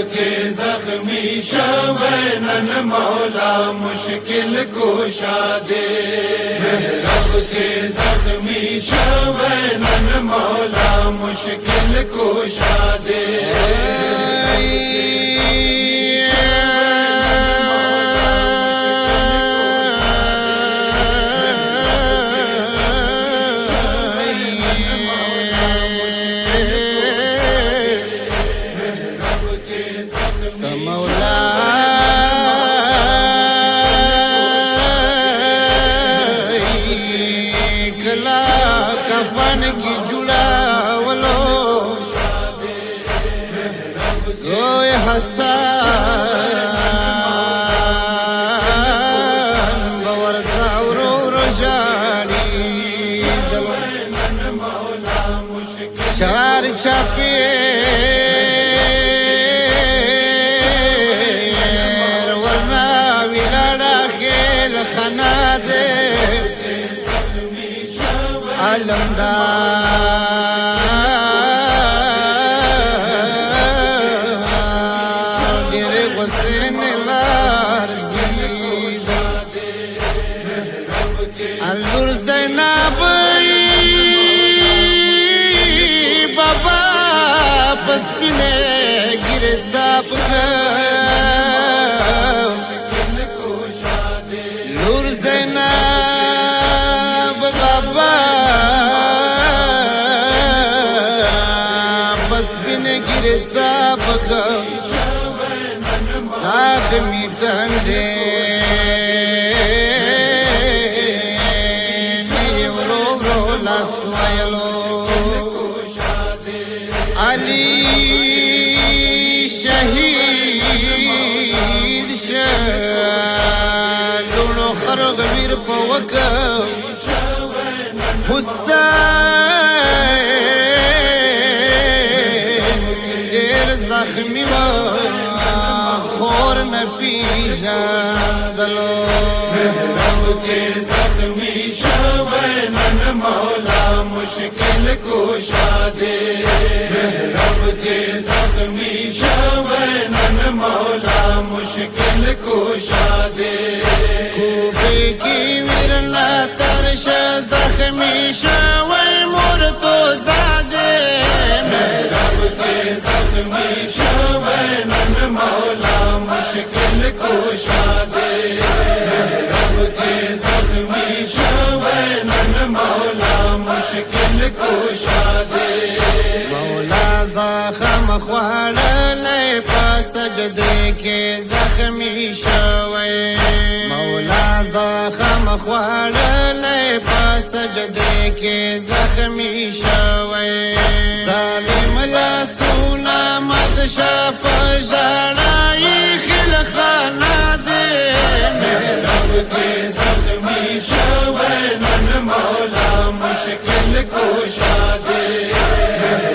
के जख्मी शवनन मौला मुश्किल कुशा दे। रब के जख्मी शवनन मौला मुश्किल कुशा दे। मौला कला कफन की जुड़ा वलो सोए हसन बवरता उरो रोजानी दलो चार चापे खनादे अलमदार मेरे हुसैन लारजीद अलुर ज़ैनब बाबा पसपिने गिरे साप ज़ैनब बाबा बस बिन गिरे साब साख मीठन दे रो रो लसवायलो अली शहीद गमीर पवक हुसैन देर जख्मी व खोर न पीजादलो। रब के जख्मी शवनन मौला मुश्किल कुशा दे। रब के जख्मी शवनन मौला मुश्किल कुशा दे। की विरला तरश जख्मी शवै मुर्तो ज़ादे। रब के जख्मी शवनन मौला मुश्किल कुशा दे। रब के जख्मी शवनन मौला मुश्किल कुशा दे। मौला ज़ख्म ख्वाड़ले पासजदे के जख्मी शवै मौला ज़ख्म ख्वाड़ले पासजदे के जख्मी शवै ज़ालिम लसूना मदशा पजाड़ाई खिल खाना दे। रब के जख्मी शवनन मौला मुश्किल कुशा दे।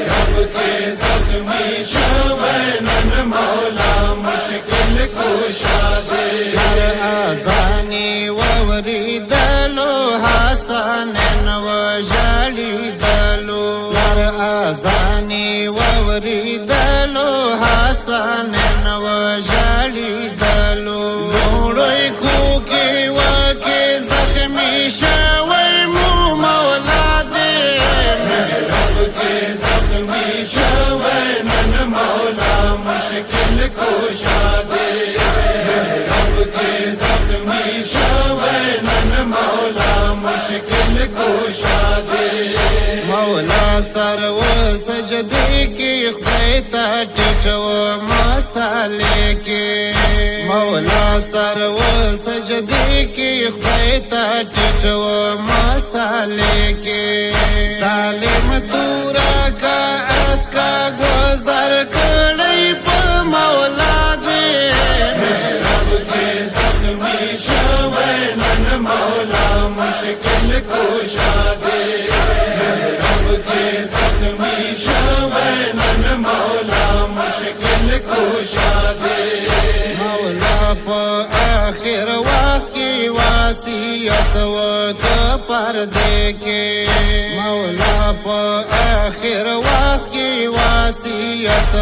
रब के जख्मी शवनन मौला मुश्किल कुशा दे। हर आज़ानी ववरी दलो हसन नवजाली दलो हर आज़ानी ववरी दलो हसन नवजाली दलो लोड़ोई खूके वाके जख्मी शवै मौला दे। रब के जख्मी शवनन मौला मुश्किल कुशा दे। रब के जख्मी शवनन मौला मुश्किल कुशा दे। मौला सर्व सजदे की खैता टिटो मसाले के मौला सर्व सजदे की खैता टिटो मसाले के सालिम दूरा का असका गुजर कड़ई प मौला दे। रब के जख्मी शवनन मौला मुश्किल कुशा दे। रब के जख्मी शवनन मौला मुश्किल कुशा दे। मौला प आखिर वक्त वसीयत व पर्दे के मौला प आखिर वक्त वसीयत व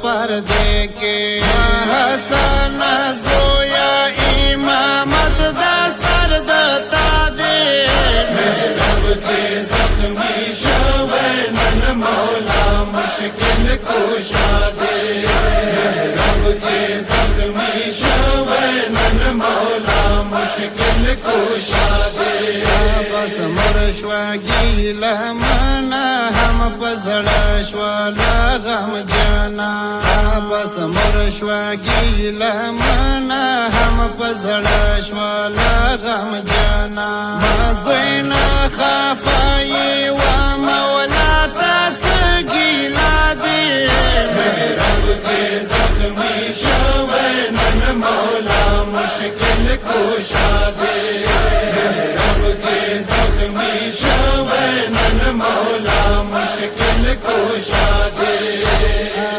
पर्दे के हसन जोया इमामत दस्तर दता दे रब के जख्मी शवे नन मौला मुश्किल कुशा दे रब के जख्मी शवे नन मौला मुश्किल कुशा दे बस मुरश्वा गीला मना हम पसड़ा श्वाला गम जाना बस मुरश्वा गीला मना हम पसड़ा श्वाला गम जाना मज़ोइना खाफाई व मौला तात गीला दे रब के जख्मी शवे नन मौला मुश्किल कुशा दे रब के जख्मी शवे नन मौला मुश्किल कुशा दे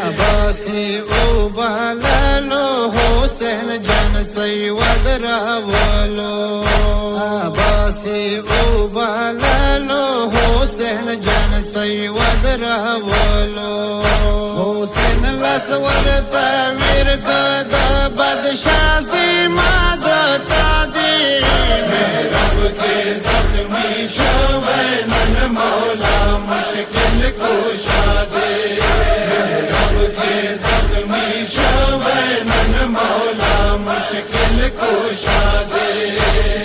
अब्बासी उबाललो हुसैन जन सैयद रावलो अब्बासी उबाललो हुसैन जन सैयद रावलो हुसैन लसवर तवीर कद बदशासी मादता दे रब के जख्मी शवे नन मौला मुश्किल कुशा दे रब के जख्मी शवे नन मौला मुश्किल कुशा दे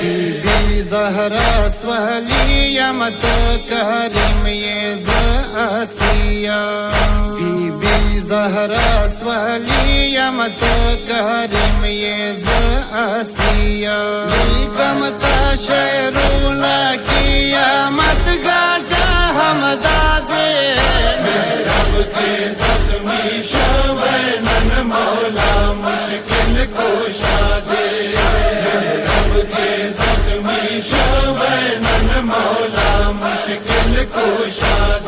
बीबी ज़हरा स्वलियमत करीम ये ज़ासिया बीबी ज़हरा स्वलियमत करीम ये ज़ासिया कमता शहरूना कियामत गाजा हम दादे रब के जख्मी शवे नन मौला मुश्किल कुशा दे रब के जख्मी शवे नन मौला मुश्किल कुशा दे